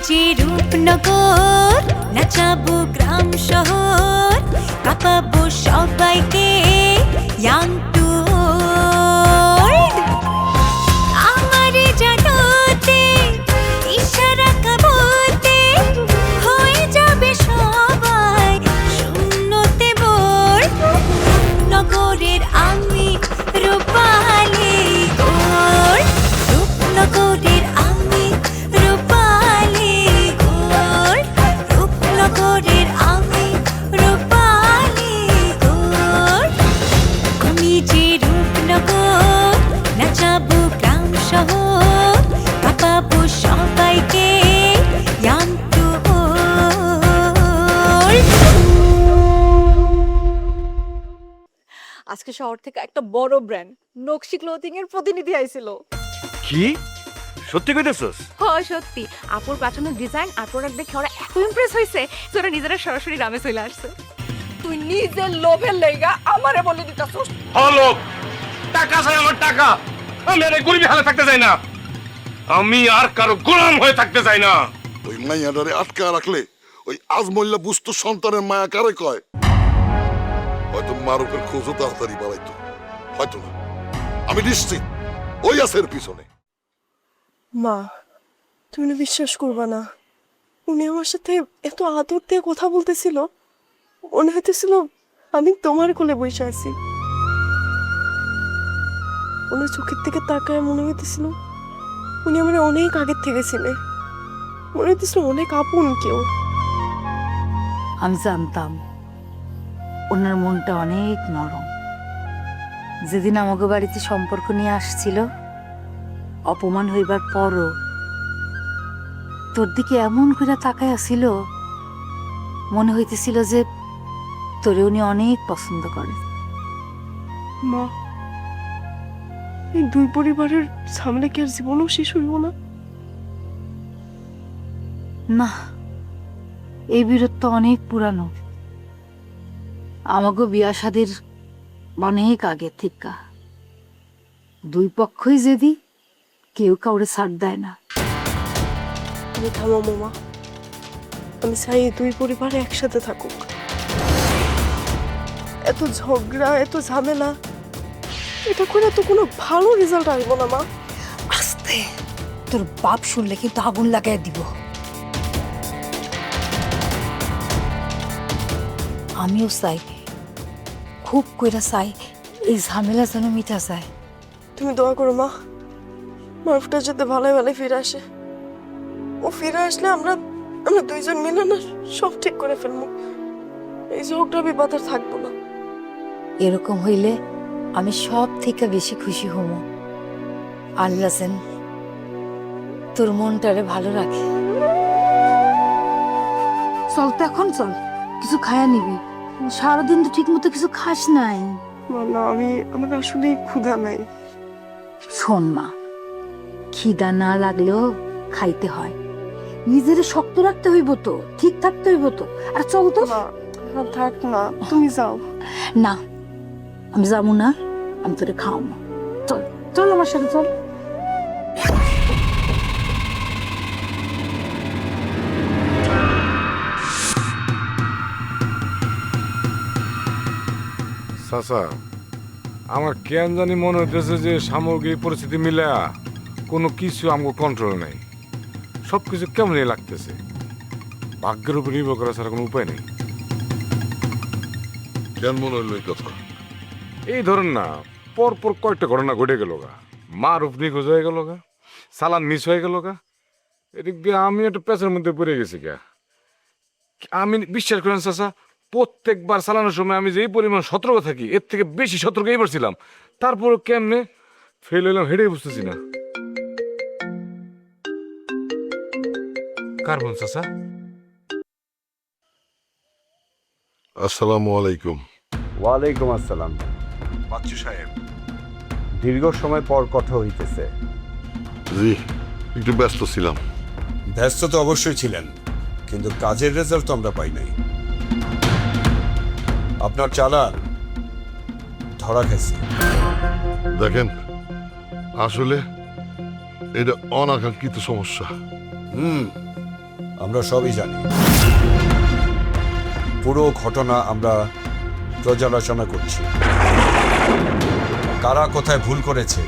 যে রূপনগর, নাচাবো গ্রাম শহর, কাঁপাবো সবাইকে ইয়াং টু ওল্ড। আমারে জানাতে ইশারা কাবতে হয়ে যাবে সবাই শূন্যতে বোর। নগরের আমি রূপালী গোর, রূপনগরের আমি রূপালী গোর, রূপনগরের আমি রূপালী গোর। আমি যে রূপনগর, নাচাবো গ্রাম শহর, কাঁপাবো সবাইকে ইয়াং টু ওল্ড। আজকে শহর থেকে একটা বড় ব্র্যান্ড নকশি ক্লোথিং এর প্রতিনিধি আইছিল। কি সত্যি কইতেছস? হয় সত্যি, আপুর পাঠানোর ডিজাইন আর প্রোডাক্ট দেখে ওরা এত ইমপ্রেস হইছে যে ওরা নিজেরা সরাসরি গ্রামে চলে আসছে। তুই নিজের লোভের লেগা আমারে বলে দিতাছস। হলো টাকা চাই, আমার টাকা। আমি আর এই গরিবী হালে থাকতে চাই না। আমি আর কারো গোলাম হয়ে থাকতে চাই না। ওই মাইয়াটারে আটকা রাখলে ওই আজমল্লা বুঝতো সন্তানের মায়া কারে কয়। হয়তো মারুফের খোঁজও তাড়াতাড়ি বাড়াইতো, হয়তো না, আমি নিশ্চিত ওই আছে এর পিছনে। মা, তুমি না বিশ্বাস করবা না, উনি আমার সাথে এত আদর দিয়ে কথা বলতেছিল, মনে হইতেছিল আমি তোমার কোলে বসে আছি। ওনার চোখের থেকে তাকায় মনে হইতেছিল উনি আমার অনেক আগের থেকে ছিলেন, মনে হইতেছিল অনেক আপন কেউ। আমি জানতাম ওনার মনটা অনেক নরম। যেদিন আমাকে বাড়িতে সম্পর্ক নিয়ে আসছিল, অপমান হইবার পরও তোর দিকে এমন করে তাকায় আসিল, মনে হইতেছিল যে তোরে উনি অনেক পছন্দ করে। মা, এই দুই পরিবারের সামনে কি আর জীবনও শেষ হইব না? না, এই বিরোধ তো অনেক পুরানো। আমাকে বিয়া শাদির অনেক আগে থেকে দুই পক্ষই যদি কেউ কাউরে ছাড় দেয় না। তুমি থামো মামা, আমি চাই এই দুই পরিবার একসাথে থাকুক। এত ঝগড়া, এত ঝামেলা, এটা করে তো কোনো ভালো রেজাল্ট আসব না মা। আস্তে, তোর বাপ শুনলে কিন্তু আগুন লাগাই দিব। আমিও চাই, খুব কইরা চাই এই ঝামেলা যেন মিটা যায়। তুমি দোয়া করো মা, মারুফটা যাতে ভালোই ভালোই ফিরে আসে। ও ফিরে আসলে আমরা দুইজন মিলে না সব ঠিক করে ফেলবো। এই ঝগড়া বিবাদ আর থাকবো না। এরকম হইলে আমি সব থেকে বেশি খুশি হব। আল্লাহ যেন তোর মনটারে ভালো রাখে। চল তো এখন, চল কিছু খায়া নিবি। সারাদিন তো ঠিক মতো কিছু খাস নাই। না, আমার আসলে ক্ষুধা নাই। শোন মা, খিদা না লাগলেও খাইতে হয়। নিজের শক্ত রাখতে হইব তো, ঠিক থাকতে হইব তো। আর চল তো। না থাক না, তুমি যাও। না, আমি যাবো না, আমি তোরে খাওয়াবো। চল চল আমার সাথে চল। চাচা, আমার কেন জানি মনে হইতেছে যে সামগ্রিক পরিস্থিতি মিলা কোনো কিছু আমার কন্ট্রোল নাই। সব কিছু কেমনই লাগতেছে। ভাগ্যের উপর নির্ভর করা ছাড়া কোনো উপায় নেই। কেন মনে হইল এই কথা? এই ধরেন না, পরপর কয়েকটা ঘটনা ঘটে গেল গা। মারুফ নিখোঁজ হয়ে গেল গা, সালান মিস হয়ে গেল গা। এদিক দিয়ে আমি একটা পেছনের মধ্যে পড়ে গেছি গা। আমি বিশ্বাস করেন চাচা, প্রত্যেকবার চালানোর সময় আমি যেই পরিমাণ সতর্ক থাকি, এর থেকে বেশি সতর্ক এইবার ছিলাম। তারপরও কেমনে ফেল হইলাম হেঁটেই বুঝতেছি না। কার্বন চাচা, আসসালামু আলাইকুম। ওয়ালাইকুম আসসালাম। বাচ্চু সাহেব। দীর্ঘ সময় পর কথা হইতেছে। জি, একটু ব্যস্ত ছিলাম। ব্যস্ত তো অবশ্যই ছিলেন, কিন্তু কাজের রেজাল্ট তো আমরা পাই নাই। আপনার চালান ধরা খেয়েছে। দেখেন, আসলে এটা অনাকাঙ্ক্ষিত সমস্যা। আমরা সবই জানি। পুরো ঘটনা আমরা পর্যালোচনা করছি। কারা কোথায় ভুল করেছে,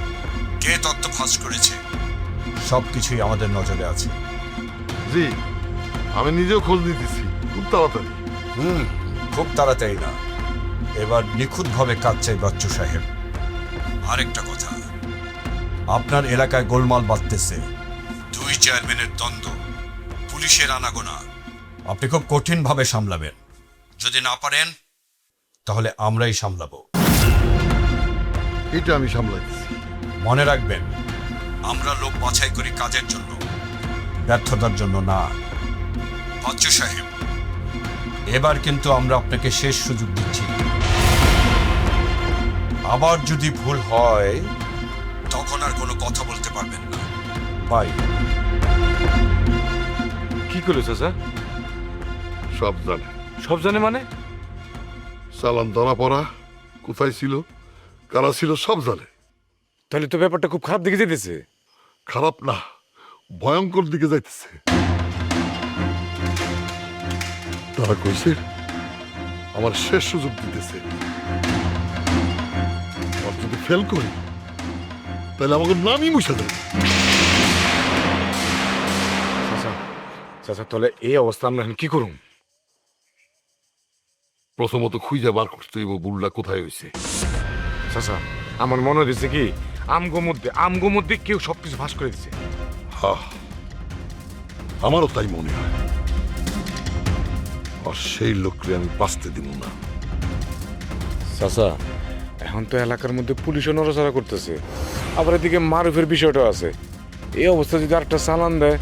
কে তথ্য ফাঁস করেছে, সবকিছুই আমাদের নজরে আছে। জি, আমি নিজেও খোঁজ নিতেছি খুব তাড়াতাড়ি। খুব তাড়াতাড়ি না, এবার নিখুঁতভাবে কাজ চাই বাচ্চু সাহেব। আরেকটা কথা, আপনার এলাকায় গোলমাল বাঁধতেছে, 2 চেয়ারম্যানের দ্বন্দ্ব, পুলিশের আনাগোনা, আপনি খুব কঠিনভাবে সামলাবেন। যদি না পারেন তাহলে আমরাই সামলাবো। এটা আমি সামলাইতেছি। মনে রাখবেন, আমরা লোক বাছাই করি কাজের জন্য, ব্যর্থতার জন্য না। বাচ্চু সাহেব, এবার কিন্তু আমরা আপনাকে শেষ সুযোগ দিচ্ছি। আবার যদি ভুল হয় তখন আর কোনো কথা বলতে পারবেন না। বাই। কি করলো চাচা? সব জানে। সব জানে মানে? চালান ধরা পড়া, কোথায় ছিল, কারা ছিল, সব জানে। তাহলে তো ব্যাপারটা খুব খারাপ দিকে যেতেছে। খারাপ না, ভয়ঙ্কর দিকে যাইতেছে। তারা কইছে আমার শেষ সুযোগ দিতেছে। আর যদি ফেল করি তাহলে আমাকে নামই মুছে দেবে। চাচা, চাচা তাহলে এই অবস্থা আমরা এখন কি করুম? প্রথমত খুঁজে বার করতে হইব বুলটা কোথায় হয়েছে। চাচা, আমার মনে হচ্ছে কি আমগো মধ্যে কেউ সবকিছু ফাঁস করে দিছে। হ্যাঁ, আমারও তাই মনে হয়। আর সেই লোককে আমি বাঁচতে দিব না। চাচা, এখন তো এলাকার মধ্যে পুলিশও নড়াচড়া করতেছে, আবার এদিকে মারুফের বিষয়টাও আছে। এই অবস্থা যদি আরেকটা চালান দেয়।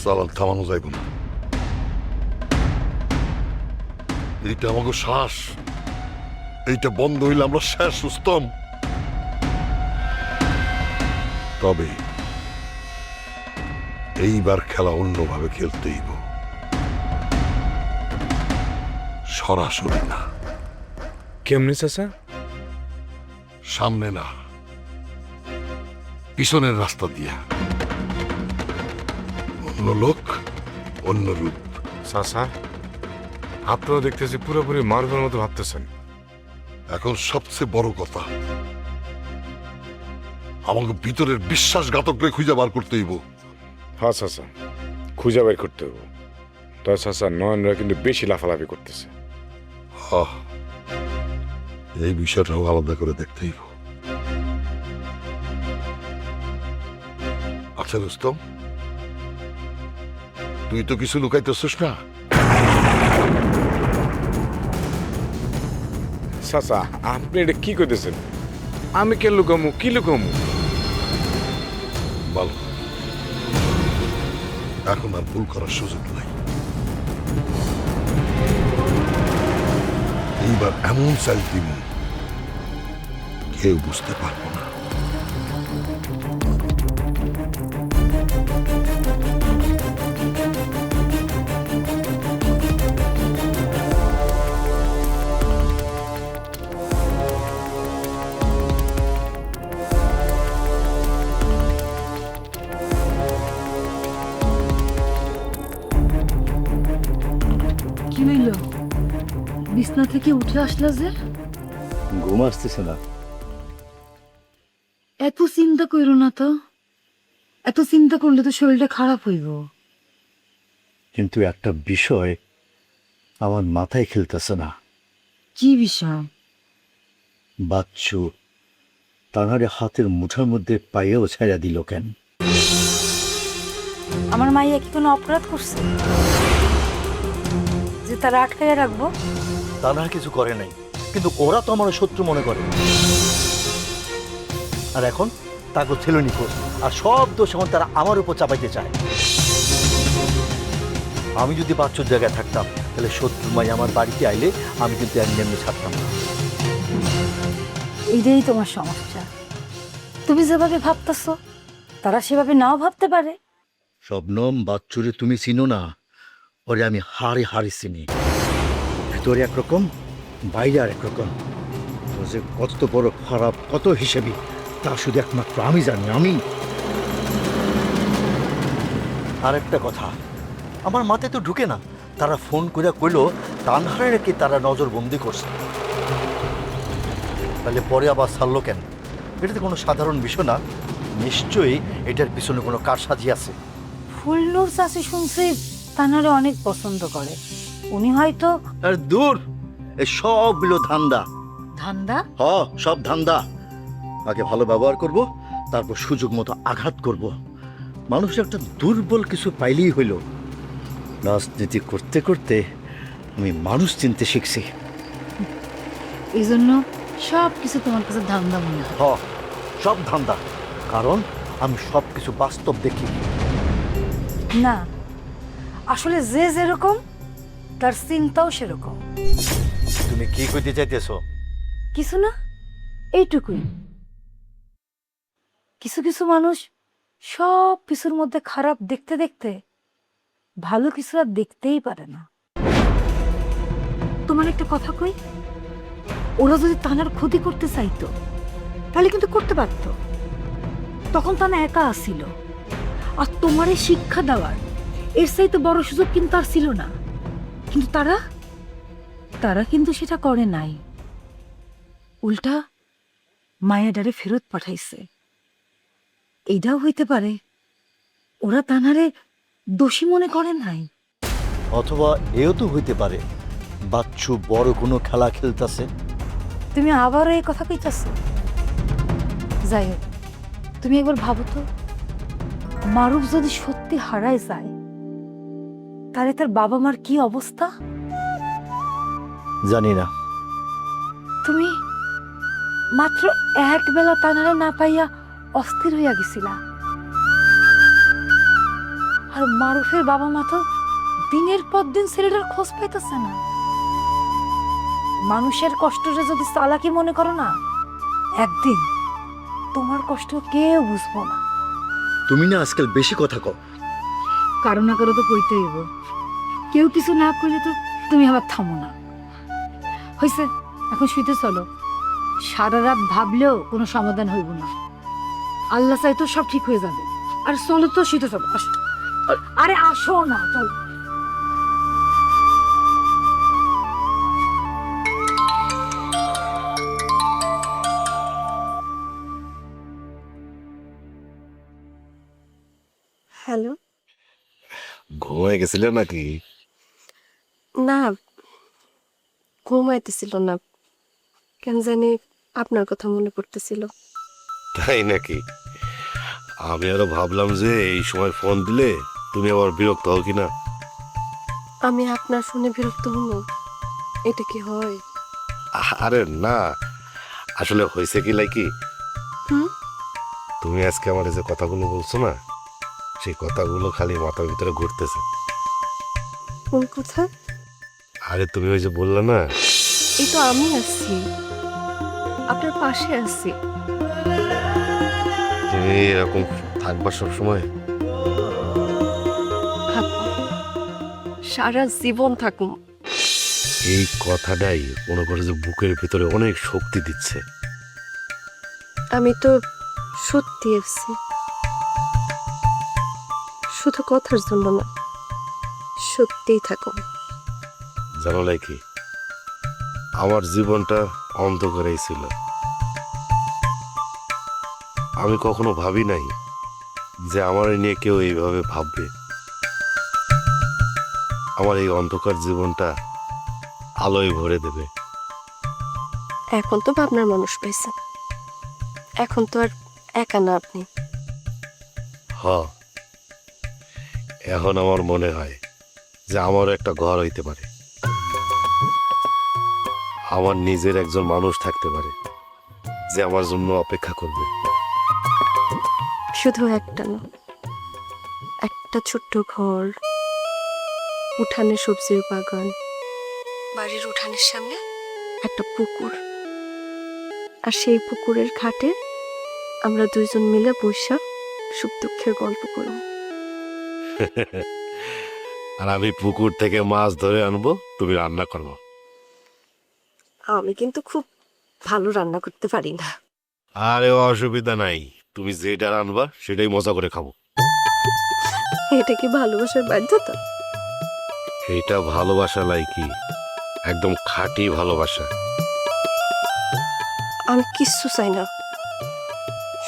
চালান থামানো যাইব না। এইটা আমাকে শ্বাস, এইটা বন্ধ হইলে আমরা শেষ সুস্তম। তবে এইবার খেলা অন্যভাবে খেলতে হইব, সরাসরি না। কেমনি চাচা? সামনে না, পিছনের রাস্তা দিয়া। অন্য লোক, অন্য রূপ। চাচা, আপনারা দেখতেছি পুরোপুরি মারুফের মতো ভাবতেছেন। এখন সবচেয়ে বড় কথা, আমাকে ভিতরের বিশ্বাসঘাতকরে খুঁজে বার করতে হইব। হ্যাঁ চাচা, খুঁজে বের করতে হবে। তবে চাচা, নয়নরা কিন্তু বেশি লাফালাফি করতেছে। হ্যাঁ, এই বিষয়টাও আলাদা করে দেখতে হইব। আচ্ছা রুস্তম, তুই তো কিছু লুকাইতেছিস না? চাচা, আপনি এটা কি করতেছেন? আমি কে লুকামু, কি লুকামু? বল, এখন আর ভুল করার সুযোগ নাই। এইবার এমন চাল দিব কেউ বুঝতে পারবো না। কি হইল? বিছনা থেকে উঠে আসলা যে? ঘুম আসতেছে না। এত চিন্তা কইরো না তো। এত চিন্তা করলে তো শরীরটা খারাপ হইব। কিন্তু একটা বিষয় আমার মাথায় খেলতেছে না। কি বিষয়? বাচ্চু তানারে হাতের মুঠার মধ্যে পাইয়েও ছেড়া দিল কেন? আমার মাইয়া কি কোনো অপরাধ করছে যে তারা আটকাইয়া রাখবো? তানার কিছু করে নাই, কিন্তু ওরা তো আমার শত্রু মনে করে। আর এখন তাকে ছিল নিখোঁজ, আর সব দোষ এখন তারা আমার উপর চাপাইতে চায়। আমি যদি বাচ্চুর জায়গায় থাকতাম তাহলে শত্রু মাই আমার বাড়িতে আইলে আমি কিন্তু এমনি এমনি ছাড়তাম না। এইটাই তোমার সমস্যা। তুমি যেভাবে ভাবতেছো তারা সেভাবে নাও ভাবতে পারে। শবনম, বাচ্চুরে তুমি চিনো না, ওরে আমি হাড়ে হাড়ে চিনি। ভিতরে একরকম, বাইরে আর একরকম। ও যে কত বড় খারাপ, কত হিসেবে, তা শুধু একমাত্র আমি জানি। আমি আর একটা কথা, আমার মাথায় তো ঢুকে না, তারা ফোন করে কইলো তানহারে নাকি তারা নজরবন্দি করছে। তাহলে পরে আবার ছাড়লো কেন? এটা তো কোনো সাধারণ বিষয় না, নিশ্চয়ই এটার পিছনে কোনো কারসাজি আছে। ফুলনুর চাষি শুনছি তানারে অনেক পছন্দ করে, উনি হয়তো আর দূর, এই সবগুলো ধান্দা। ধান্দা। সব ধান্দা। আগে ভালো ব্যবহার করব, তারপর সুযোগ মতো আঘাত করব। মানুষ একটা দুর্বল কিছু পাইলেই হইল। রাজনীতি করতে করতে আমি মানুষ চিনতে শিখছি। এই জন্য সব কিছু তোমার কাছে ধান্দা মনে হয়। সব ধান্দা, কারণ আমি সব কিছু বাস্তব দেখি। না, আসলে যে যেরকম তার চিন্তাও সেরকম। তুমি কি কইতে চাইতেছো? কিছু না, এইটুকুই। কিছু কিছু মানুষ সব কিছুর মধ্যে খারাপ দেখতে দেখতে ভালো কিছু আর দেখতেই পারে না। তোমার একটা কথা কই, ওরা যদি তানার ক্ষতি করতে চাইতো তাহলে কিন্তু করতে পারত। তখন তানা একা আসিল, আর তোমারে শিক্ষা দেওয়ার এর চাইতে বড় সুযোগ কিন্তু আর ছিল না। কিন্তু তারা কিন্তু সেটা করে নাই, উল্টা মায়াডারে ফেরত পাঠাইছে। এইটাও হইতে পারে ওরা তানারে দোষী মনে করে নাই। অথবা এও তো হইতে পারে বাচ্চু বড় কোনো খেলা খেলতেছে। তুমি আবারও এই কথা কইতাছ? যাই হোক, তুমি একবার ভাবো তো, মারুফ যদি সত্যি হারায় যায় তাহলে তার বাবা মার কি অবস্থা? জানি না। তুমি মাত্র এক বেলা তানারে না পাইয়া অস্থির হইয়া গেছিলা, আর মারুফের বাবা মা তো দিনের পর দিন ছেলেটার খোঁজ পাইতেছে না। মানুষের কষ্টটা যদি চালাকি মনে করো না, একদিন তোমার কষ্ট কেউ বুঝবো না। তুমি না আজকাল বেশি কথা কও। কারো না কারো তো কইতেই হইব, কেউ কিছু না করলে তো তুমি আবার থামো না। হয়েছে, এখন শুইতে চলো। সারা রাত ভাবলেও কোনো সমাধান হইব না। আল্লাহ চাই তো সব ঠিক হয়ে যাবে। আর চলো তো, শুইতে চলো। আসো, আরে আসো না, চলো। হ্যালো। ঘুমায় গেছিলে নাকি? না, ঘুমাইতেছিল না, কেন জানি আপনার কথা মনে পড়তেছিল। তাই নাকি? আমি আরো ভাবলাম যে এই সময় ফোন দিলে তুমি আবার বিরক্ত হও কিনা। আমি আপনার শুনে বিরক্ত হব? এটা কি হয়? আরে না, আসলে হয়েছে কি লাইকি, হুম? তুমি আজকে আমার যে কথাগুলো বলছো না, সেই কথাগুলো খালি মাথার ভিতরে ঘুরতেছে। কোন কথা? আরে তুমি ওই যে বললে না, এই তো আমি আছি, আপনার পাশে আছি। তুমি এরকম থাকবা সবসময়? থাকুন, সারা জীবন থাকুন। এই কথাটাই মনে করে যে বুকের ভিতরে অনেক শক্তি দিচ্ছে। আমি তো সত্যি আছি, শুধু কথার জন্য না, সত্যিই থাকুন। জানো লাইকি, আমার জীবনটা অন্ধকারেই ছিল। আমি কখনো ভাবি নাই যে আমার নিয়ে কেউ এইভাবে ভাববে। আমার এই অন্ধকার জীবনটা আলোয় ভরে দেবে। এখন তো ভাবনার মানুষ পাইছেন, এখন তো আর একা না আপনি। হ, এখন আমার মনে হয় যে আমারও একটা ঘর হইতে পারে, আমার নিজের একজন মানুষ থাকতে পারে যে আমার জন্য অপেক্ষা করবে। শুধু একটা না, একটা ছোট্ট ঘর, উঠানে সবজির বাগান, বাড়ির উঠানের সামনে একটা পুকুর, আর সেই পুকুরের ঘাটে আমরা দুইজন মিলে বসে সুখ দুঃখের গল্প করব। আর আমি পুকুর থেকে মাছ ধরে আনবো, তুমি রান্না করবো। আমি কিন্তু খুব ভালো রান্না করতে পারি না। আরে অসুবিধা নাই, তুমি যেটা রান্নবা সেটাই মজা করে খাবো। এটা কি ভালোবাসার বাধ্যতা? এইটা ভালোবাসা লাইকি, একদম খাঁটি ভালোবাসা। আমি কিচ্ছু চাই না,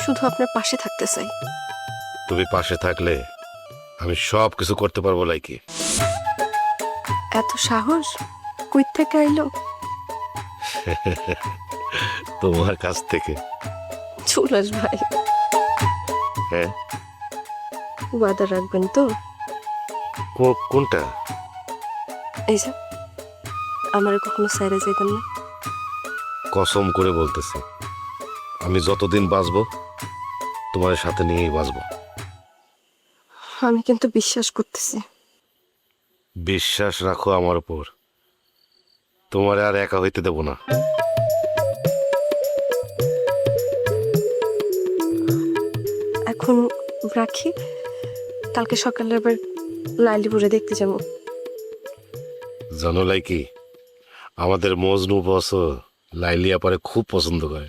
শুধু আপনার পাশে থাকতে চাই। তুমি পাশে থাকলে আমি সব কিছু করতে পারবো লাইকি। এত সাহস কই থেকে আইলো? তোমার কাছ থেকে। চুলাস ভাই, হ্যাঁ, ওয়াদা রাখবেন তো? কোনটা? এই যে আমারে কখনো সাইরে যাইতেন না। কসম করে বলতেছি, আমি যতদিন বাঁচবো তোমার সাথে নিয়েই বাঁচবো। আমি কিন্তু বিশ্বাস করতেছি। বিশ্বাস রাখো আমার উপর, তোমার আর একা হইতে দেব না। এখন রাখি, কালকে সকালে আবার লাইলিপুরে দেখতে যাবো। জানো লাইকি, আমাদের মজনু বস লাইলি আপারে খুব পছন্দ করে।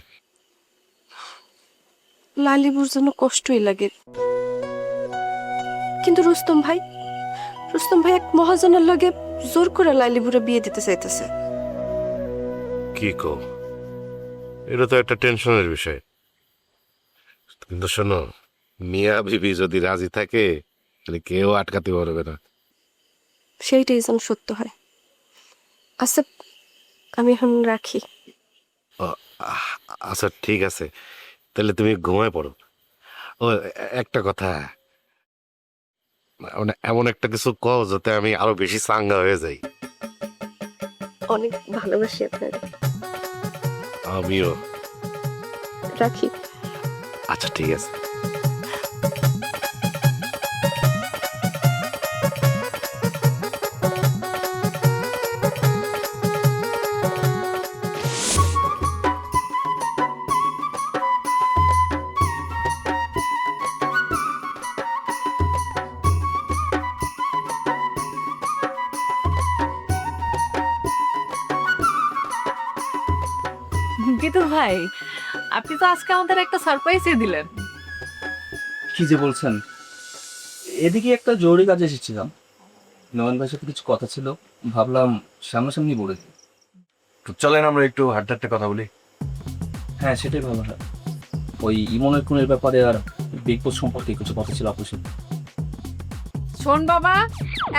লালিপুর যেন কষ্টই লাগে, কিন্তু রুস্তম ভাই এক মহাজনের লগে জোর করে লাইলিপুরে বিয়ে দিতে চাইতেছে। কি কো, এটা তো একটা টেনশনের বিষয়। কিন্তু শোনো, মিয়া বিবি যদি রাজি থাকে তাহলে কেউ আটকাতে পারবে না। সেইটাই যেন সত্য হয়। আচ্ছা, আমি এখন রাখি। আচ্ছা ঠিক আছে, তাহলে তুমি ঘুমায় পড়ো। ও, একটা কথা, মানে এমন একটা কিছু কও যাতে আমি আরো বেশি চাঙ্গা হয়ে যাই। অনেক ভালোবাসি আপনার। আমিও। রাখি। আচ্ছা ঠিক আছে। বিদুল ভাই, আপনি তো আজকে আমাদের একটা সারপ্রাইজই দিলেন। কি যে বলছেন, এদিকে একটা জরুরি কাজে এসেছিলাম। নয়ন ভাইয়ের সাথে কিছু কথা ছিল, ভাবলাম সামনাসামনি বলে দিই। চলেন আমরা একটু হাঁটতে হাঁটতে কথা বলি। হ্যাঁ, সেটাই ভালো হয়। ওই ইমনের খুনের ব্যাপারে আর বিগ বস সম্পর্কে কিছু কথা ছিল আপনার সাথে। শোন বাবা,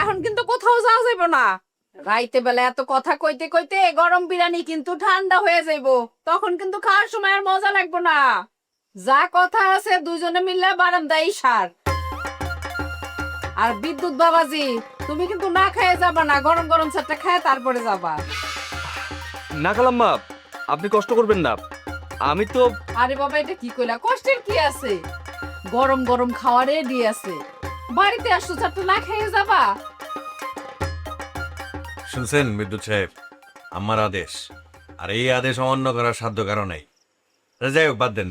এখন কিন্তু কোথাও যাওয়া যাইব না। রাইতে বেলা এত কথা কইতে কইতে গরম বিরিয়ানি কিন্তু ঠান্ডা হয়ে যাইব, তখন কিন্তু খাওয়ার সময় আর মজা লাগবে না। যা কথা আছে দুইজনে মিললে বারান্দায় সার। আর বিদ্যুৎ বাবাজি, তুমি কিন্তু না খেয়ে যাবা না, গরম গরম চারটা খায় তারপরে যাবা। না কালাম্মা, আপনি কষ্ট করবেন না, আমি তো। আরে বাবা, এটা কি কইলা? কষ্টের কি আছে? গরম গরম খাওয়া রেডি আছে, বাড়িতে আসছো চারটা না খেয়ে যাবা। শুনছেন বিদ্যুৎ সাহেব, আমার আদেশ, আর এই আদেশ অমান্য করার সাধ্য কারো নাই। যাই হোক, বাদ দেন।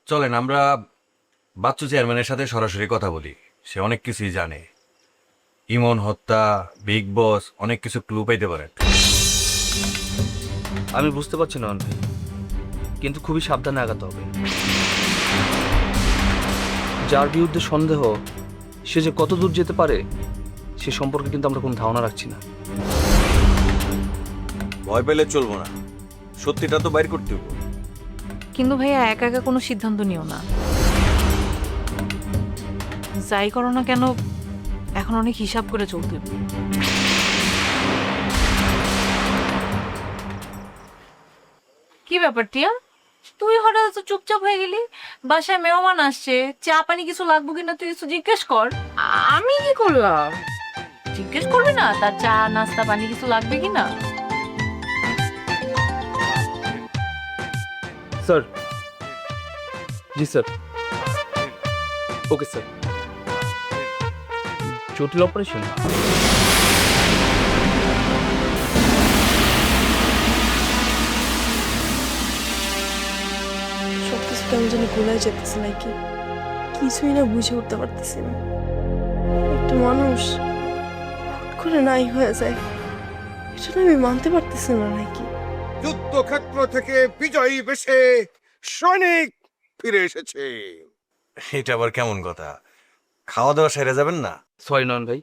চলেন আমরা বাচ্চু চেয়ারম্যানের সাথে সরাসরি কথা বলি, সে অনেক কিছুই জানে। ইমন হত্যা, বিগ বস, অনেক কিছু ক্লু পাইতে পারেন। আমি বুঝতে পারছি নয়ন ভাই, কিন্তু খুবই সাবধানে আগাতে হবে। যার বিরুদ্ধে সন্দেহ, সে যে কত দূর যেতে পারে সে সম্পর্কে কিন্তু আমরা কোনো ধারণা রাখছি না। ভয় পেলে চলবো না, সত্যিটা তো বাইর করতে হবে। কিন্তু ভাইয়া একা একা কোনো সিদ্ধান্ত নিও না। যাই করো না কেন, এখন অনেক হিসাব করে চলতে হবে। কি ব্যাপার টিয়া, তুই হঠাৎ এত চুপচাপ হয়ে গেলি? বাসায় মেহমান আসছে, চা পানি কিছু লাগবে কিনা তুই কিছু জিজ্ঞেস কর। আমি কি করলাম? জিজ্ঞেস করবি না তার চা নাস্তা পানি কিছু লাগবে কিনা? স্যার। জি স্যার। Okay sir. জটিল অপারেশন। সবকিছু কেমন যেন গোলায় যেতেছে নাকি, কিছুই না বুঝে উঠতে পারতেছি না। একটা মানুষ হুট করে নাই হয়ে যায়, এটা আমি মানতে পারতেছি না নাকি। যুদ্ধক্ষেত্র থেকে বিজয়ী বেশে সৈনিক ফিরে এসেছে। এটা আবার কেমন কথা? খাওয়া দাওয়া সেরে যাবেন না? সরি নয়ন ভাই,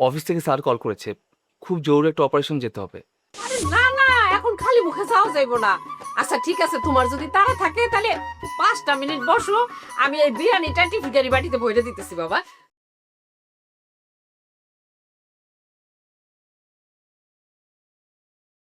অফিস থেকে স্যার কল করেছে, খুব জরুরি একটা অপারেশন যেতে হবে। আরে না না, এখন খালি মুখে যাওয়া যাইবো না। আচ্ছা ঠিক আছে, তোমার যদি তাড়া থাকে তাহলে 5টা মিনিট বসো, আমি এই বিরিয়ানিটা টিফিনারি বাটিতে বইরে দিতেছি বাবা।